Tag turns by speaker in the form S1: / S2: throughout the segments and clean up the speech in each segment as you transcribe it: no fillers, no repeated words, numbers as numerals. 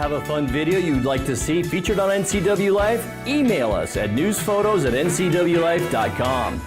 S1: Have a fun video you'd like to see featured on NCW Life? Email us at newsphotos@ncwlife.com.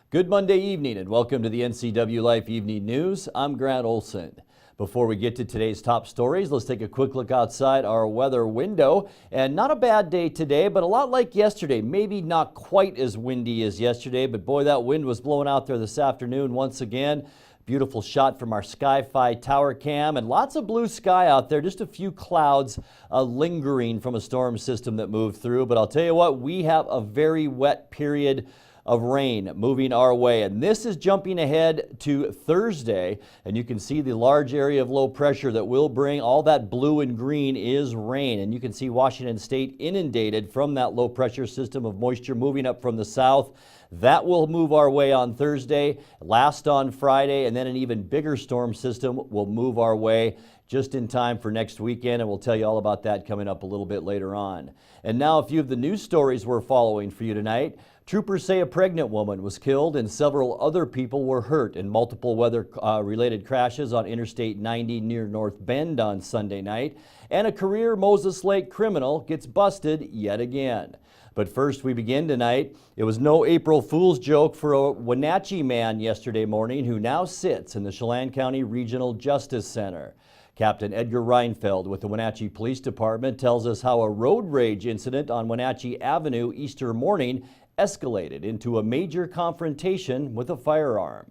S1: Good Monday evening and welcome to the NCW Life Evening News. I'm Grant Olson. Before we get to today's top stories, let's take a quick look outside our weather window. And not a bad day today, but a lot like yesterday. Maybe not quite as windy as yesterday, but boy, that wind was blowing out there this afternoon once again. Beautiful shot from our Sky-Fi tower cam and lots of blue sky out there. Just a few clouds lingering from a storm system that moved through. But I'll tell you what, we have a very wet period of rain moving our way, and this is jumping ahead to Thursday, and you can see the large area of low pressure that will bring all that blue and green is rain, and you can see Washington State inundated from that low pressure system of moisture moving up from the south. That will move our way on Thursday, last on Friday, and then an even bigger storm system will move our way just in time for next weekend, and we'll tell you all about that coming up a little bit later on. And now a few of the news stories we're following for you tonight. Troopers say a pregnant woman was killed and several other people were hurt in multiple weather-related crashes on Interstate 90 near North Bend on Sunday night. And a career Moses Lake criminal gets busted yet again. But first, we begin tonight. It was no April Fool's joke for a Wenatchee man yesterday morning who now sits in the Chelan County Regional Justice Center. Captain Edgar Reinfeld with the Wenatchee Police Department tells us how a road rage incident on Wenatchee Avenue Easter morning escalated into a major confrontation with a firearm.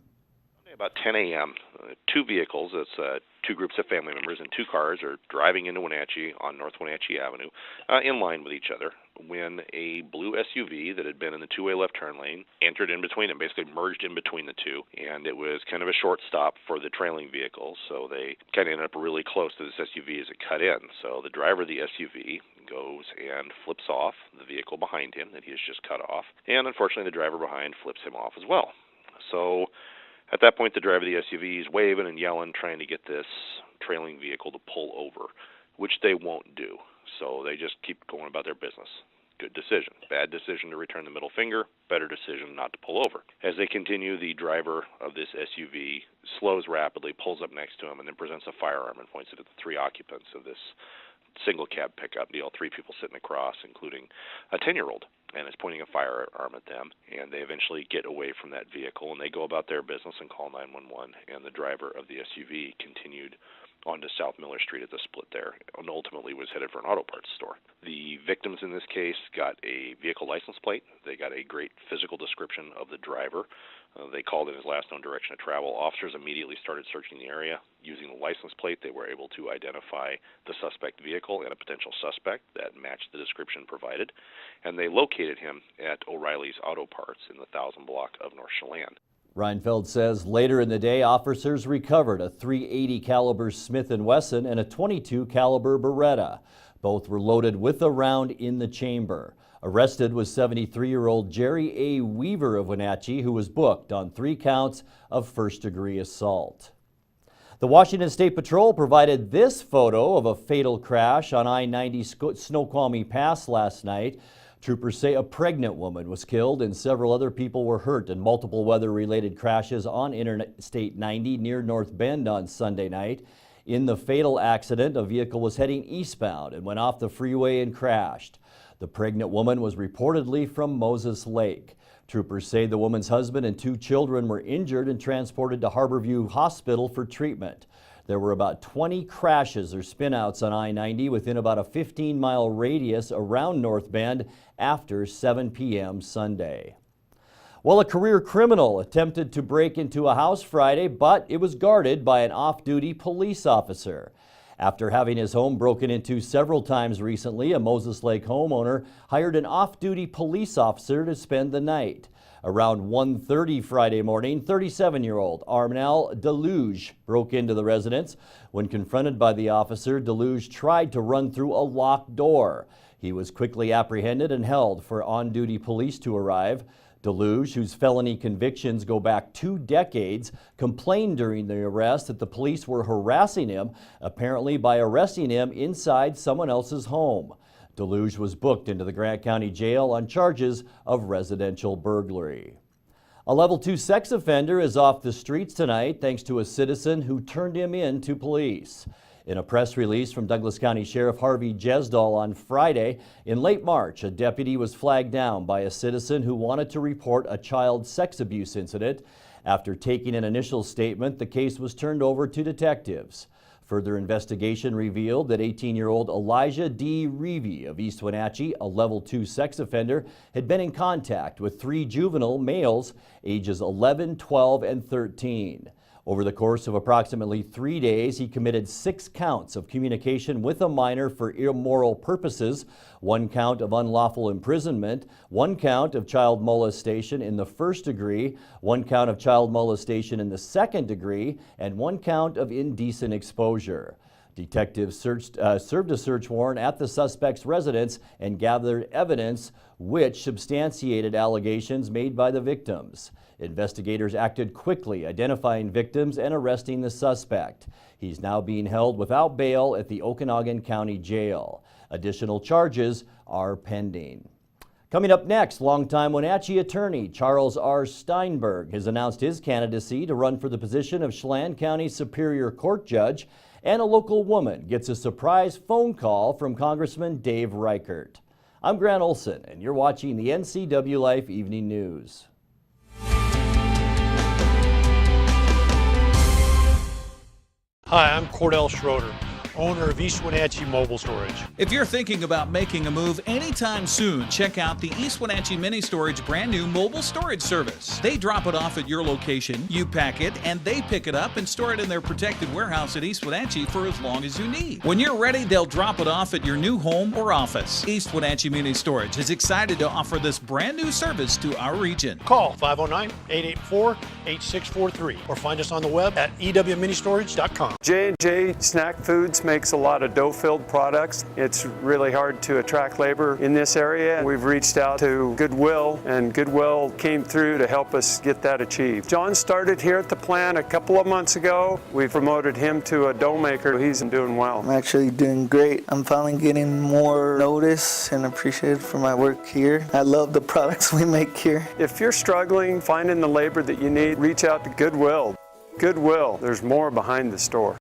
S2: About 10 a.m., two vehicles, that's two groups of family members in two cars, are driving into Wenatchee on North Wenatchee Avenue in line with each other when a blue SUV that had been in the two-way left turn lane entered in between them, basically merged in between the two, and it was kind of a short stop for the trailing vehicles, so they kind of ended up really close to this SUV as it cut in. So the driver of the SUV goes and flips off the vehicle behind him that he has just cut off, and unfortunately the driver behind flips him off as well. So at that point, the driver of the SUV is waving and yelling, trying to get this trailing vehicle to pull over, which they won't do. So they just keep going about their business. Good decision. Bad decision to return the middle finger. Better decision not to pull over. As they continue, the driver of this SUV slows rapidly, pulls up next to him, and then presents a firearm and points it at the three occupants of this single cab pickup deal, three people sitting across, including a 10-year-old, and is pointing a firearm at them. And they eventually get away from that vehicle, and they go about their business and call 911, and the driver of the SUV continued onto South Miller Street at the split there, and ultimately was headed for an auto parts store. The victims in this case got a vehicle license plate. They got a great physical description of the driver. They called in his last known direction of travel. Officers immediately started searching the area. Using the license plate, they were able to identify the suspect vehicle and a potential suspect that matched the description provided, and they located him at O'Reilly's Auto Parts in the 1000 block of North Chelan.
S1: Reinfeld says later in the day, officers recovered a .380 caliber Smith & Wesson and a .22 caliber Beretta. Both were loaded with a round in the chamber. Arrested was 73-year-old Jerry A. Weaver of Wenatchee, who was booked on 3 counts of first-degree assault. The Washington State Patrol provided this photo of a fatal crash on I-90 Snoqualmie Pass last night. Troopers say a pregnant woman was killed and several other people were hurt in multiple weather-related crashes on Interstate 90 near North Bend on Sunday night. In the fatal accident, a vehicle was heading eastbound and went off the freeway and crashed. The pregnant woman was reportedly from Moses Lake. Troopers say the woman's husband and 2 children were injured and transported to Harborview Hospital for treatment. There were about 20 crashes or spinouts on I-90 within about a 15-mile radius around North Bend after 7 p.m. Sunday. Well, a career criminal attempted to break into a house Friday, but it was guarded by an off-duty police officer. After having his home broken into several times recently, a Moses Lake homeowner hired an off-duty police officer to spend the night. Around 1:30 Friday morning, 37-year-old Armel Deluge broke into the residence. When confronted by the officer, Deluge tried to run through a locked door. He was quickly apprehended and held for on-duty police to arrive. Deluge, whose felony convictions go back 2 decades, complained during the arrest that the police were harassing him, apparently by arresting him inside someone else's home. Deluge was booked into the Grant County Jail on charges of residential burglary. A level 2 sex offender is off the streets tonight thanks to a citizen who turned him in to police. In a press release from Douglas County Sheriff Harvey Jesdahl on Friday, in late March, a deputy was flagged down by a citizen who wanted to report a child sex abuse incident. After taking an initial statement, the case was turned over to detectives. Further investigation revealed that 18-year-old Elijah D. Reevy of East Wenatchee, a level 2 sex offender, had been in contact with 3 juvenile males ages 11, 12, and 13. Over the course of approximately 3 days, he committed 6 counts of communication with a minor for immoral purposes, 1 count of unlawful imprisonment, 1 count of child molestation in the 1st degree, 1 count of child molestation in the 2nd degree, and 1 count of indecent exposure. Detectives served a search warrant at the suspect's residence and gathered evidence which substantiated allegations made by the victims. Investigators acted quickly, identifying victims and arresting the suspect. He's now being held without bail at the Okanagan County Jail. Additional charges are pending. Coming up next, longtime Wenatchee attorney Charles R. Steinberg has announced his candidacy to run for the position of Chelan County Superior Court Judge, and a local woman gets a surprise phone call from Congressman Dave Reichert. I'm Grant Olson, and you're watching the NCW Life Evening News.
S3: Hi, I'm Cordell Schroeder, owner of East Wenatchee Mobile Storage.
S4: If you're thinking about making a move anytime soon, check out the East Wenatchee Mini Storage brand new mobile storage service. They drop it off at your location, you pack it, and they pick it up and store it in their protected warehouse at East Wenatchee for as long as you need. When you're ready, they'll drop it off at your new home or office. East Wenatchee Mini Storage is excited to offer this brand new service to our region.
S3: Call 509-884-8643 or find us on the web at ewministorage.com.
S5: J&J Snack Foods makes a lot of dough-filled products. It's really hard to attract labor in this area. We've reached out to Goodwill, and Goodwill came through to help us get that achieved. John started here at the plant a couple of months ago. We promoted him to a dough maker. He's doing well.
S6: I'm actually doing great. I'm finally getting more notice and appreciated for my work here. I love the products we make here.
S5: If you're struggling finding the labor that you need, reach out to Goodwill. Goodwill, there's more behind the store.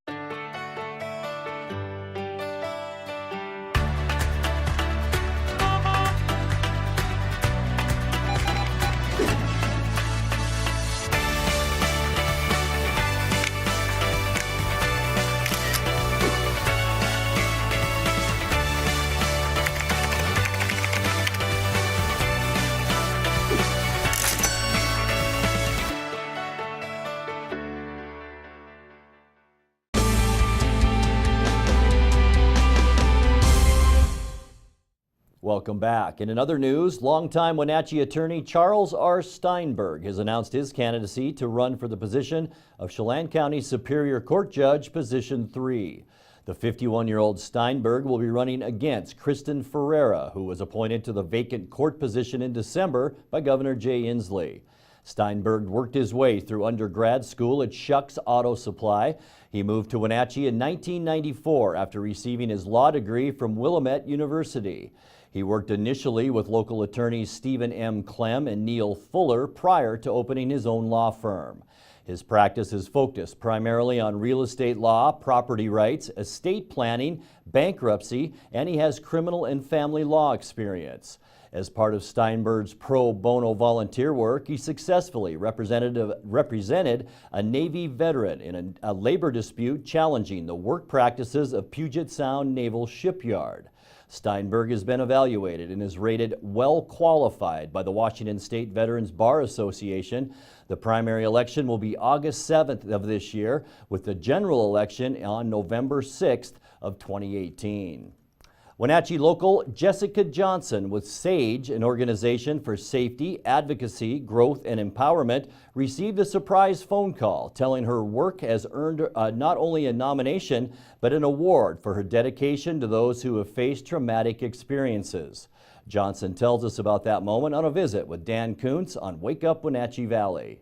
S1: Welcome back. And in other news, longtime Wenatchee attorney Charles R. Steinberg has announced his candidacy to run for the position of Chelan County Superior Court Judge, Position 3. The 51-year-old Steinberg will be running against Kristen Ferreira, who was appointed to the vacant court position in December by Governor Jay Inslee. Steinberg worked his way through undergrad school at Schucks Auto Supply. He moved to Wenatchee in 1994 after receiving his law degree from Willamette University. He worked initially with local attorneys Stephen M. Clem and Neil Fuller prior to opening his own law firm. His practice is focused primarily on real estate law, property rights, estate planning, bankruptcy, and he has criminal and family law experience. As part of Steinberg's pro bono volunteer work, he successfully represented a Navy veteran in a labor dispute challenging the work practices of Puget Sound Naval Shipyard. Steinberg has been evaluated and is rated well qualified by the Washington State Veterans Bar Association. The primary election will be August 7th of this year, with the general election on November 6th of 2018. Wenatchee local Jessica Johnson with SAGE, an organization for safety, advocacy, growth, and empowerment, received a surprise phone call telling her work has earned not only a nomination, but an award for her dedication to those who have faced traumatic experiences. Johnson tells us about that moment on a visit with Dan Kuntz on Wake Up Wenatchee Valley.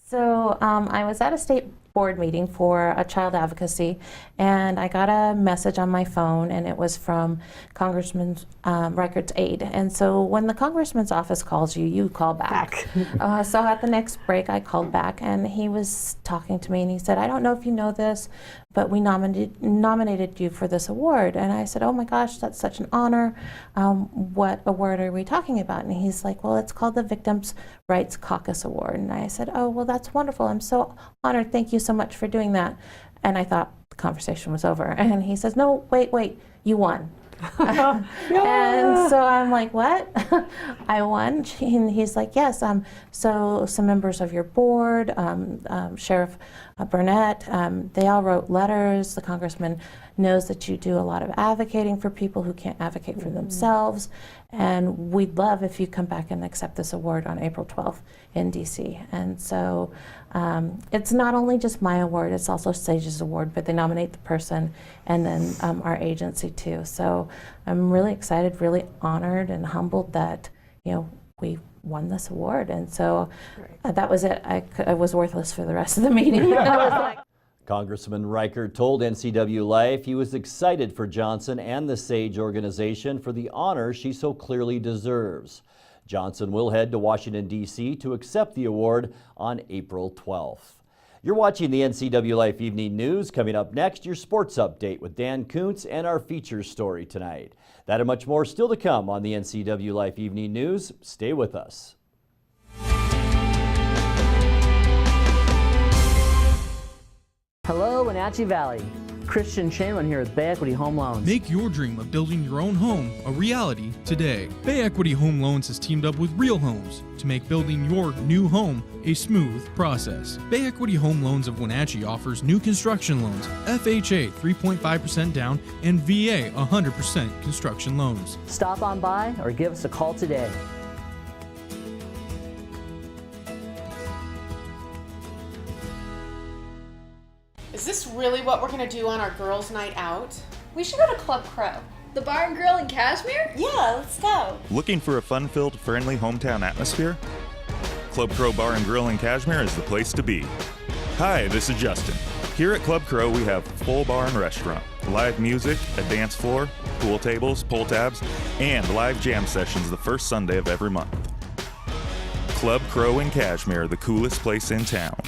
S7: So I was at a state board meeting for a child advocacy, and I got a message on my phone, and it was from Congressman Reichert's aide. And so when the congressman's office calls you, you call back. So at the next break, I called back, and he was talking to me, and he said, "I don't know if you know this, but we nominated you for this award." And I said, "Oh my gosh, that's such an honor. What award are we talking about?" And he's like, "Well, it's called the Victims' Rights Caucus Award." And I said, "Oh, well, that's wonderful. I'm so honored. Thank you so much for doing that." And I thought the conversation was over. And he says, "No, wait, you won." And so I'm like, "What?" I won? And he's like, "Yes. So some members of your board, Sheriff Burnett, they all wrote letters. The congressman knows that you do a lot of advocating for people who can't advocate for themselves. And we'd love if you come back and accept this award on April 12th in DC. And so it's not only just my award, it's also Sage's award, but they nominate the person and then our agency too. So I'm really excited, really honored and humbled that, we won this award. And so that was it. I was worthless for the rest of the meeting. I was like,
S1: Congressman Reichert told NCW Life he was excited for Johnson and the SAGE organization for the honor she so clearly deserves. Johnson will head to Washington, D.C. to accept the award on April 12th. You're watching the NCW Life Evening News. Coming up next, your sports update with Dan Kuntz and our feature story tonight. That and much more still to come on the NCW Life Evening News. Stay with us.
S8: Hello, Wenatchee Valley. Christian Shaman here with Bay Equity Home Loans.
S9: Make your dream of building your own home a reality today. Bay Equity Home Loans has teamed up with Real Homes to make building your new home a smooth process. Bay Equity Home Loans of Wenatchee offers new construction loans, FHA 3.5% down, and VA 100% construction loans.
S8: Stop on by or give us a call today.
S10: Is this really what we're gonna do on our girls' night out?
S11: We should go to Club Crow. The bar and grill in Cashmere?
S10: Yeah, let's go.
S12: Looking for a fun-filled, friendly hometown atmosphere? Club Crow Bar and Grill in Cashmere is the place to be. Hi, this is Justin. Here at Club Crow, we have full bar and restaurant, live music, a dance floor, pool tables, pull tabs, and live jam sessions the first Sunday of every month. Club Crow in Cashmere, the coolest place in town.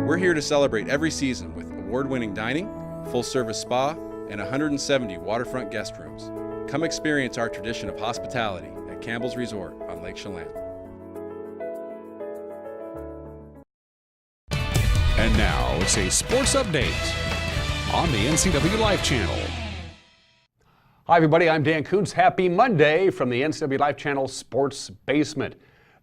S13: We're here to celebrate every season with award-winning dining, full-service spa, and 170 waterfront guest rooms. Come experience our tradition of hospitality at Campbell's Resort on Lake Chelan.
S14: And now it's a sports update on the NCW Life channel.
S15: Hi everybody, I'm Dan Kuntz. Happy Monday from the NCW Life channel Sports Basement.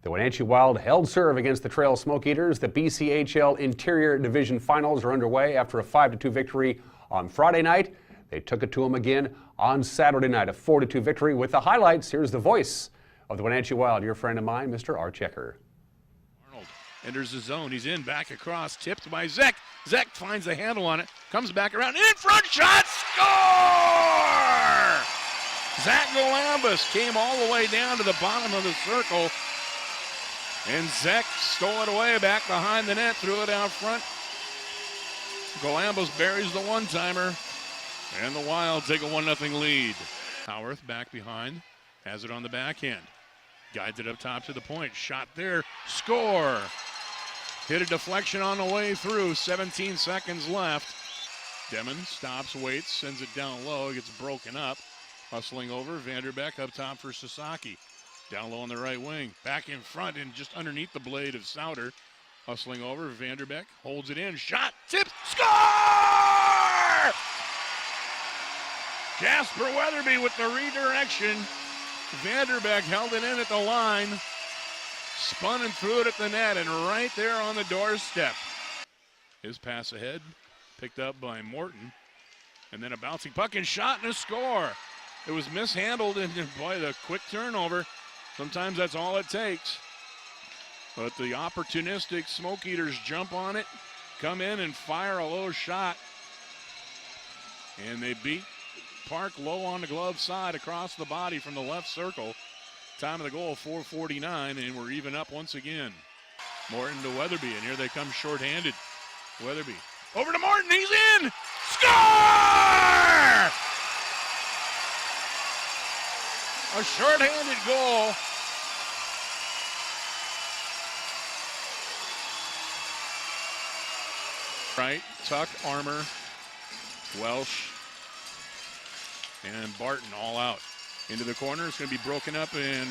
S15: The Wenatchee Wild held serve against the Trail Smoke Eaters. The BCHL Interior Division Finals are underway after a 5-2 victory on Friday night. They took it to them again on Saturday night, a 4-2 victory. With the highlights, here's the voice of the Wenatchee Wild, your friend of mine, Mr. Art Checker.
S16: Arnold enters the zone. He's in, back across, tipped by Zek. Zek finds the handle on it, comes back around, in front shot, score! Zach Golambus came all the way down to the bottom of the circle, and Zek stole it away back behind the net, threw it out front. Golambus buries the one-timer, and the Wild take a 1-0 lead. Howarth back behind, has it on the backhand. Guides it up top to the point, shot there, score! Hit a deflection on the way through, 17 seconds left. Demon stops, waits, sends it down low, gets broken up. Hustling over, Vanderbeck up top for Sasaki. Down low on the right wing, back in front and just underneath the blade of Souter. Hustling over, Vanderbeck holds it in, shot, tips, score! Jasper Weatherby with the redirection. Vanderbeck held it in at the line, spun and threw it at the net, and right there on the doorstep. His pass ahead, picked up by Morton. And then a bouncing puck and shot and a score. It was mishandled, and boy, the quick turnover. Sometimes that's all it takes. But the opportunistic Smoke Eaters jump on it, come in and fire a low shot. And they beat Park low on the glove side across the body from the left circle. Time of the goal, 4:49, and we're even up once again. Morton to Weatherby, and here they come shorthanded. Weatherby over to Morton, he's in! Score! A shorthanded goal. Right, Tuck, Armour, Welsh, and Barton all out. Into the corner, it's going to be broken up, and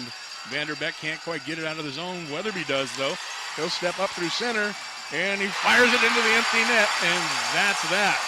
S16: Vanderbeck can't quite get it out of the zone. Weatherby does, though. He'll step up through center, and he fires it into the empty net, and that's that.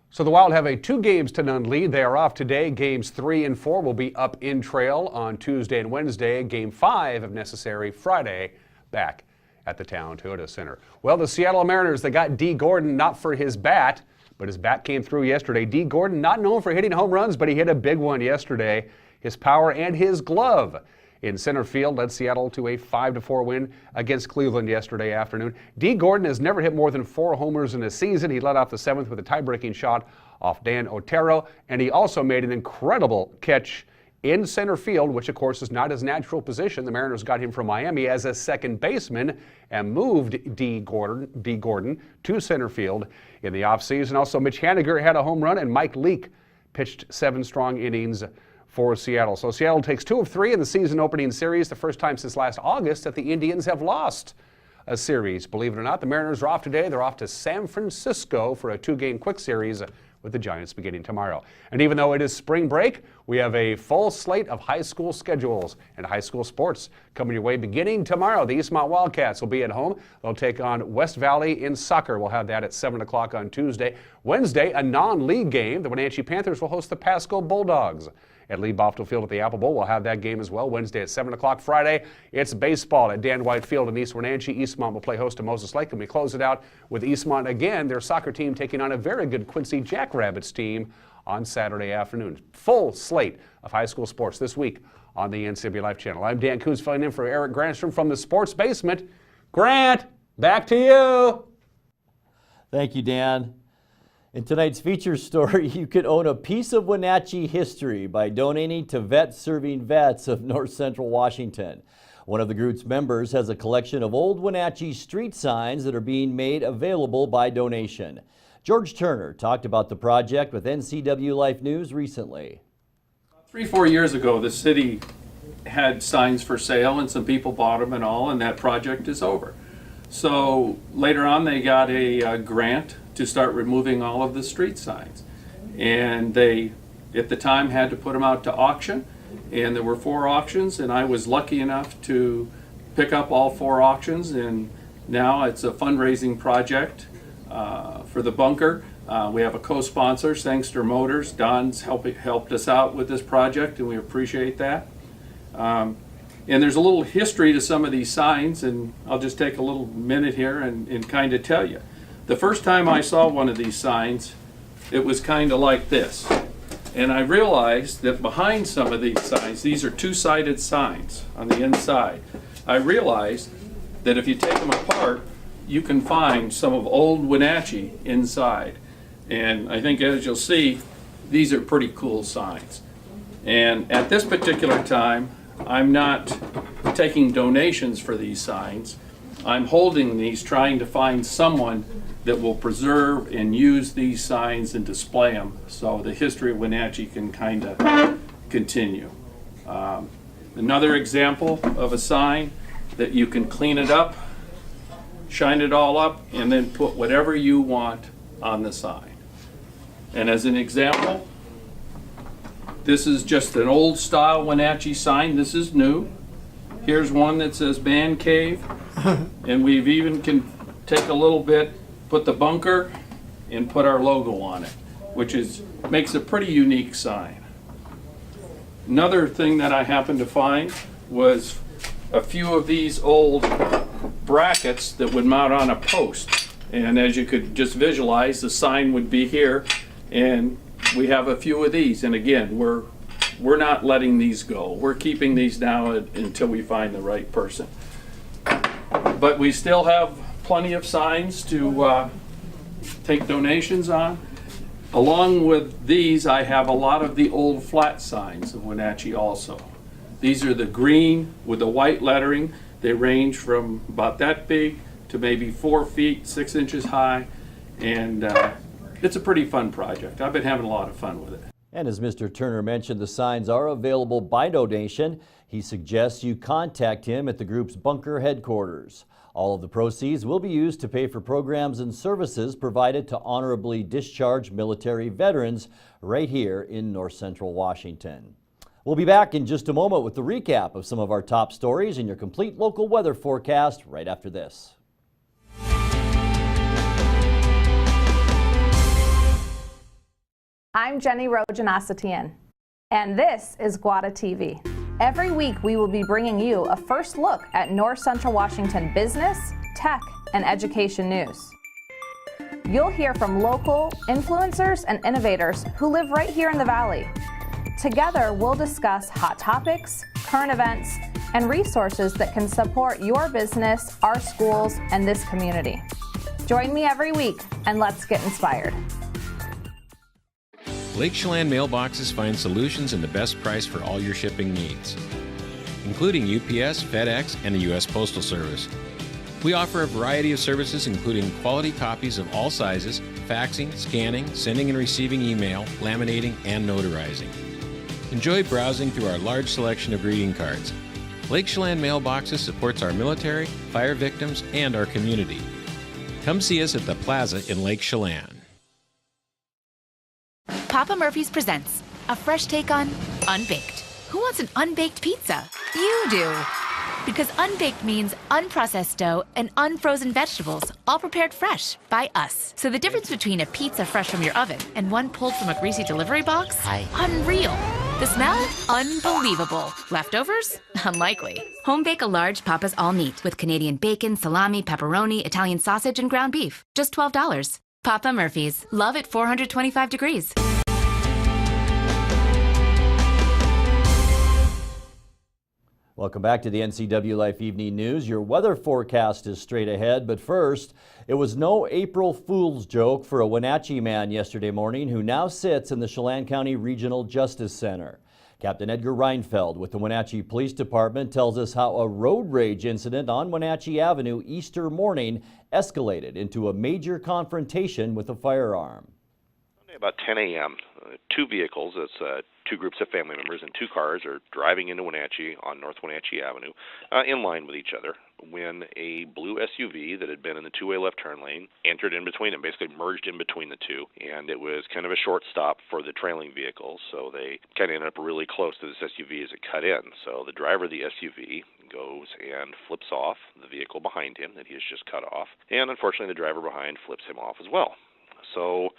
S15: So the Wild have a 2-0 lead. They are off today. Games 3 and 4 will be up in Trail on Tuesday and Wednesday. Game 5, if necessary, Friday, back at the Town Toyota Center. Well, the Seattle Mariners, they got D. Gordon, not for his bat, but his bat came through yesterday. D. Gordon, not known for hitting home runs, but he hit a big one yesterday. His power and his glove in center field led Seattle to a 5-4 win against Cleveland yesterday afternoon. D. Gordon has never hit more than 4 homers in a season. He led off the 7th with a tie-breaking shot off Dan Otero, and he also made an incredible catch in center field, which of course is not his natural position. The Mariners got him from Miami as a second baseman and moved D. Gordon to center field in the offseason. Also, Mitch Haniger had a home run, and Mike Leake pitched 7 strong innings for Seattle. So Seattle takes 2 of 3 in the season opening series, the first time since last August that the Indians have lost a series. Believe it or not, the Mariners are off today. They're off to San Francisco for a 2-game quick series with the Giants beginning tomorrow. And even though it is spring break, we have a full slate of high school schedules and high school sports coming your way beginning tomorrow. The Eastmont Wildcats will be at home. They'll take on West Valley in soccer. We'll have that at 7 o'clock on Tuesday. Wednesday, a non-league game. The Wenatchee Panthers will host the Pasco Bulldogs at Lee Boftel Field at the Apple Bowl. We'll have that game as well Wednesday at 7 o'clock. Friday, it's baseball at Dan White Field in East Wenatchee. Eastmont will play host to Moses Lake, and we close it out with Eastmont again, their soccer team taking on a very good Quincy Jackrabbits team on Saturday afternoon. Full slate of high school sports this week on the NCW Life Channel. I'm Dan Coons filling in for Eric Granstrom from the Sports Basement. Grant, back to you.
S1: Thank you, Dan. In tonight's feature story, you could own a piece of Wenatchee history by donating to Vets Serving Vets of North Central Washington. One of the group's members has a collection of old Wenatchee street signs that are being made available by donation. George Turner talked about the project with NCW Life News recently.
S17: 3-4 years ago, the city had signs for sale and some people bought them and all, and that project is over. So later on, they got a grant to start removing all of the street signs. And they, at the time, had to put them out to auction. And there were 4 auctions, and I was lucky enough to pick up all 4 auctions. And now it's a fundraising project for the bunker. We have a co-sponsor, Sangster Motors. Don's helped us out with this project, and we appreciate that. And there's a little history to some of these signs, and I'll just take a little minute here and kind of tell you. The first time I saw one of these signs, it was kind of like this. And I realized that behind some of these signs, these are 2-sided signs on the inside. I realized that if you take them apart, you can find some of old Wenatchee inside. And I think, as you'll see, these are pretty cool signs. And at this particular time, I'm not taking donations for these signs. I'm holding these, trying to find someone that will preserve and use these signs and display them so the history of Wenatchee can kind of continue. Another example of a sign that you can clean it up, shine it all up, and then put whatever you want on the sign. And as an example, this is just an old style Wenatchee sign. This is new. Here's one that says Man Cave. And we've even can take a little bit, put the bunker, and put our logo on it, which makes a pretty unique sign. Another thing that I happened to find was a few of these old brackets that would mount on a post. And as you could just visualize, the sign would be here, and we have a few of these. And again, we're not letting these go. We're keeping these now until we find the right person. But we still have plenty of signs to take donations on. Along with these, I have a lot of the old flat signs of Wenatchee also. These are the green with the white lettering. They range from about that big to maybe 4 feet, 6 inches high. And it's a pretty fun project. I've been having a lot of fun with it.
S1: And as Mr. Turner mentioned, the signs are available by donation. He suggests you contact him at the group's bunker headquarters. All of the proceeds will be used to pay for programs and services provided to honorably discharged military veterans right here in North Central Washington. We'll be back in just a moment with the recap of some of our top stories and your complete local weather forecast right after this.
S18: I'm Jenny Rojanasatian, and this is Guada TV. Every week we will be bringing you a first look at North Central Washington business, tech, and education news. You'll hear from local influencers and innovators who live right here in the Valley. Together we'll discuss hot topics, current events, and resources that can support your business, our schools, and this community. Join me every week and let's get inspired.
S19: Lake Chelan mailboxes find solutions and the best price for all your shipping needs, including UPS, FedEx, and the U.S. Postal Service. We offer a variety of services including quality copies of all sizes, faxing, scanning, sending and receiving email, laminating, and notarizing. Enjoy browsing through our large selection of greeting cards. Lake Chelan mailboxes supports our military, fire victims, and our community. Come see us at the Plaza in Lake Chelan.
S20: Papa Murphy's presents a fresh take on unbaked. Who wants an unbaked pizza? You do. Because unbaked means unprocessed dough and unfrozen vegetables, all prepared fresh by us. So the difference between a pizza fresh from your oven and one pulled from a greasy delivery box? Unreal. The smell? Unbelievable. Leftovers? Unlikely. Home bake a large Papa's all meat with Canadian bacon, salami, pepperoni, Italian sausage, and ground beef. Just $12. Papa Murphy's. Love at 425 degrees.
S1: Welcome back to the NCW Life Evening News. Your weather forecast is straight ahead, but first, it was no April Fool's joke for a Wenatchee man yesterday morning who now sits in the Chelan County Regional Justice Center. Captain Edgar Reinfeld with the Wenatchee Police Department tells us how a road rage incident on Wenatchee Avenue Easter morning escalated into a major confrontation with a firearm.
S2: About 10 a.m., two vehicles, that's two groups of family members in two cars, are driving into Wenatchee on North Wenatchee Avenue in line with each other when a blue SUV that had been in the two-way left turn lane entered in between them, basically merged in between the two. And it was kind of a short stop for the trailing vehicles, so they kind of ended up really close to this SUV as it cut in. So the driver of the SUV goes and flips off the vehicle behind him that he has just cut off. And unfortunately, the driver behind flips him off as well. So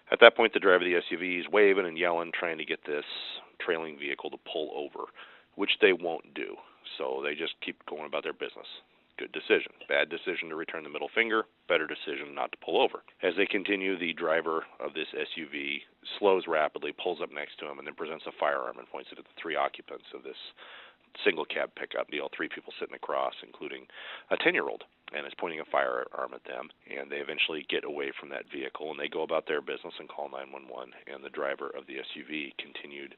S2: at that point, the driver of the SUV is waving and yelling, trying to get this trailing vehicle to pull over, which they won't do. So they just keep going about their business. Good decision. Bad decision to return the middle finger. Better decision not to pull over. As they continue, the driver of this SUV slows rapidly, pulls up next to him, and then presents a firearm and points it at the three occupants of this single cab pickup deal, three people sitting across, including a 10-year-old, and is pointing a firearm at them. And they eventually get away from that vehicle, and they go about their business and call 911, and the driver of the SUV continued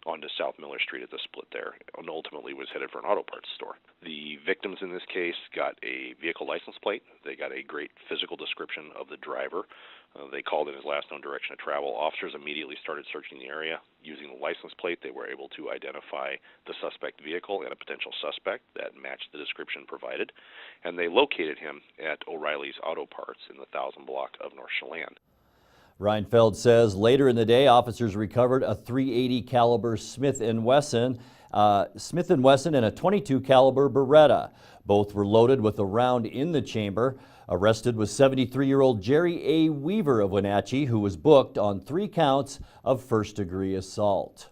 S2: onto South Miller Street at the split there, and ultimately was headed for an auto parts store. The victims in this case got a vehicle license plate. They got a great physical description of the driver. They called in his last known direction of travel. Officers immediately started searching the area. Using the license plate, they were able to identify the suspect vehicle and a potential suspect that matched the description provided, and they located him at O'Reilly's Auto Parts in the 1000 block of North Chelan.
S1: Reinfeld says later in the day, officers recovered a .380 caliber Smith & Wesson and a .22 caliber Beretta. Both were loaded with a round in the chamber. Arrested was 73-year-old Jerry A. Weaver of Wenatchee, who was booked on 3 counts of first-degree assault.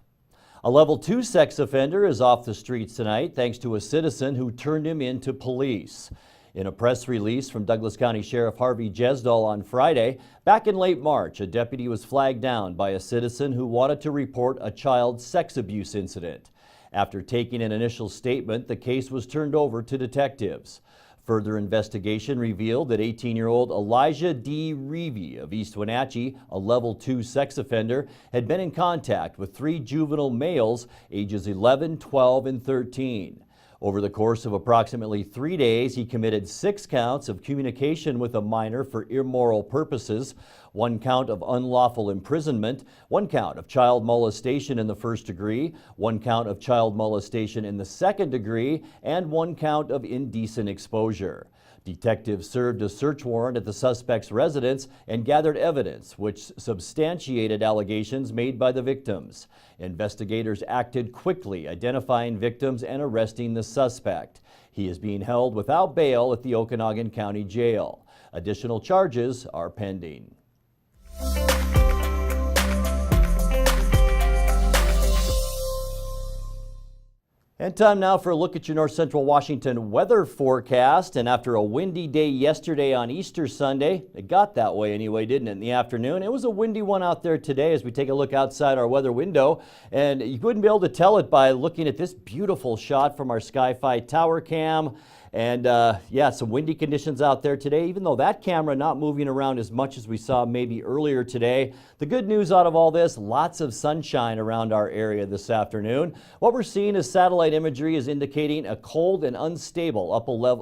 S1: A level 2 sex offender is off the streets tonight thanks to a citizen who turned him in to police. In a press release from Douglas County Sheriff Harvey Jesdal on Friday, back in late March, a deputy was flagged down by a citizen who wanted to report a child sex abuse incident. After taking an initial statement, the case was turned over to detectives. Further investigation revealed that 18-year-old Elijah D. Reevy of East Wenatchee, a level 2 sex offender, had been in contact with 3 juvenile males ages 11, 12, and 13. Over the course of approximately 3 days, he committed 6 counts of communication with a minor for immoral purposes, 1 count of unlawful imprisonment, 1 count of child molestation in the first degree, 1 count of child molestation in the second degree, and 1 count of indecent exposure. Detectives served a search warrant at the suspect's residence and gathered evidence which substantiated allegations made by the victims. Investigators acted quickly, identifying victims and arresting the suspect. He is being held without bail at the Okanagan County Jail. Additional charges are pending. And time now for a look at your North Central Washington weather forecast. And after a windy day yesterday on Easter Sunday, it got that way anyway, didn't it, in the afternoon? It was a windy one out there today as we take a look outside our weather window. And you wouldn't be able to tell it by looking at this beautiful shot from our Sky-Fi tower cam. And yeah, some windy conditions out there today, even though that camera not moving around as much as we saw maybe earlier today. The good news out of all this, lots of sunshine around our area this afternoon. What we're seeing as satellite imagery is indicating a cold and unstable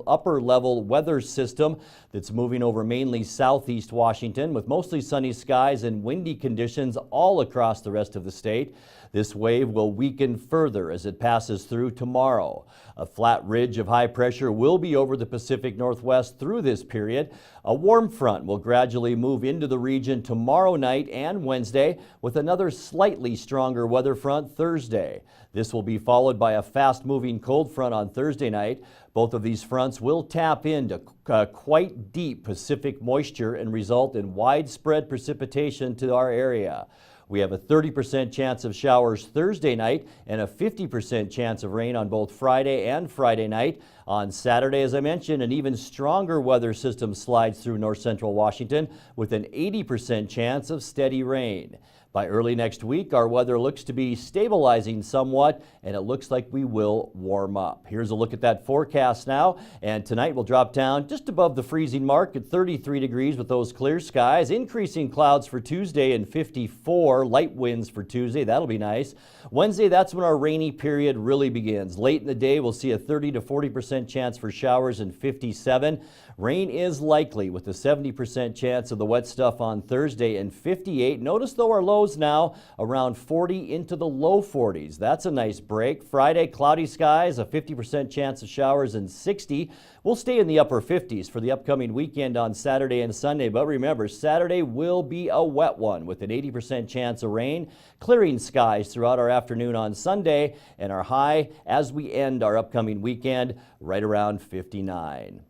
S1: upper level weather system that's moving over mainly southeast Washington with mostly sunny skies and windy conditions all across the rest of the state. This wave will weaken further as it passes through tomorrow. A flat ridge of high pressure will be over the Pacific Northwest through this period. A warm front will gradually move into the region tomorrow night and Wednesday with another slightly stronger weather front Thursday. This will be followed by a fast-moving cold front on Thursday night. Both of these fronts will tap into quite deep Pacific moisture and result in widespread precipitation to our area. We have a 30% chance of showers Thursday night and a 50% chance of rain on both Friday and Friday night. On Saturday, as I mentioned, an even stronger weather system slides through north central Washington with an 80% chance of steady rain. By early next week, our weather looks to be stabilizing somewhat, and it looks like we will warm up. Here's a look at that forecast now, and tonight we'll drop down just above the freezing mark at 33 degrees with those clear skies. Increasing clouds for Tuesday and 54, light winds for Tuesday. That'll be nice. Wednesday, that's when our rainy period really begins. Late in the day, we'll see a 30 to 40% chance for showers and 57. Rain is likely with a 70% chance of the wet stuff on Thursday and 58. Notice though our lows now around 40 into the low 40s. That's a nice break. Friday, cloudy skies, a 50% chance of showers and 60. We'll stay in the upper 50s for the upcoming weekend on Saturday and Sunday. But remember, Saturday will be a wet one with an 80% chance of rain. Clearing skies throughout our afternoon on Sunday, and our high as we end our upcoming weekend right around 59.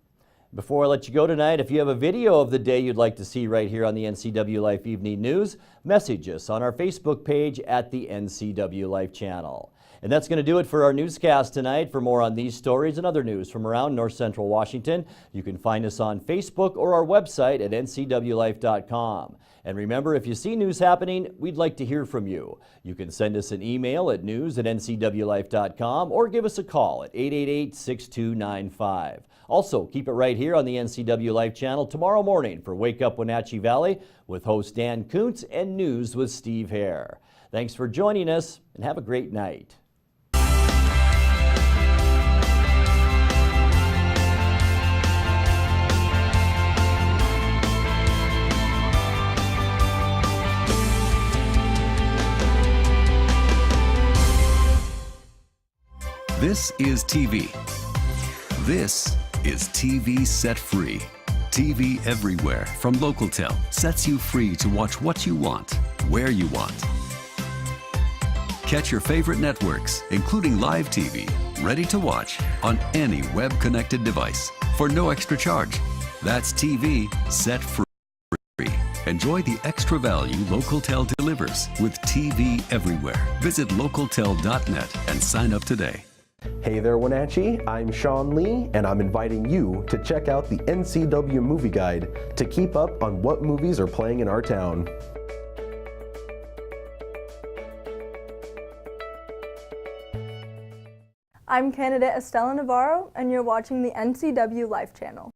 S1: Before I let you go tonight, if you have a video of the day you'd like to see right here on the NCW Life Evening News, message us on our Facebook page at the NCW Life channel. And that's going to do it for our newscast tonight. For more on these stories and other news from around north central Washington, you can find us on Facebook or our website at ncwlife.com. And remember, if you see news happening, we'd like to hear from you. You can send us an email at news@ncwlife.com or give us a call at 888-6295. Also, keep it right here on the NCW Life channel tomorrow morning for Wake Up Wenatchee Valley with host Dan Kuntz and News with Steve Hare. Thanks for joining us and have a great night.
S21: This is TV. This is TV Set Free. TV everywhere from Localtel sets you free to watch what you want, where you want. Catch your favorite networks, including live TV, ready to watch on any web-connected device for no extra charge. That's TV Set Free. Enjoy the extra value Localtel delivers with TV everywhere. Visit localtel.net and sign up today.
S4: Hey there, Wenatchee. I'm Sean Lee, and I'm inviting you to check out the NCW Movie Guide to keep up on what movies are playing in our town.
S22: I'm candidate Estella Navarro, and you're watching the NCW Life channel.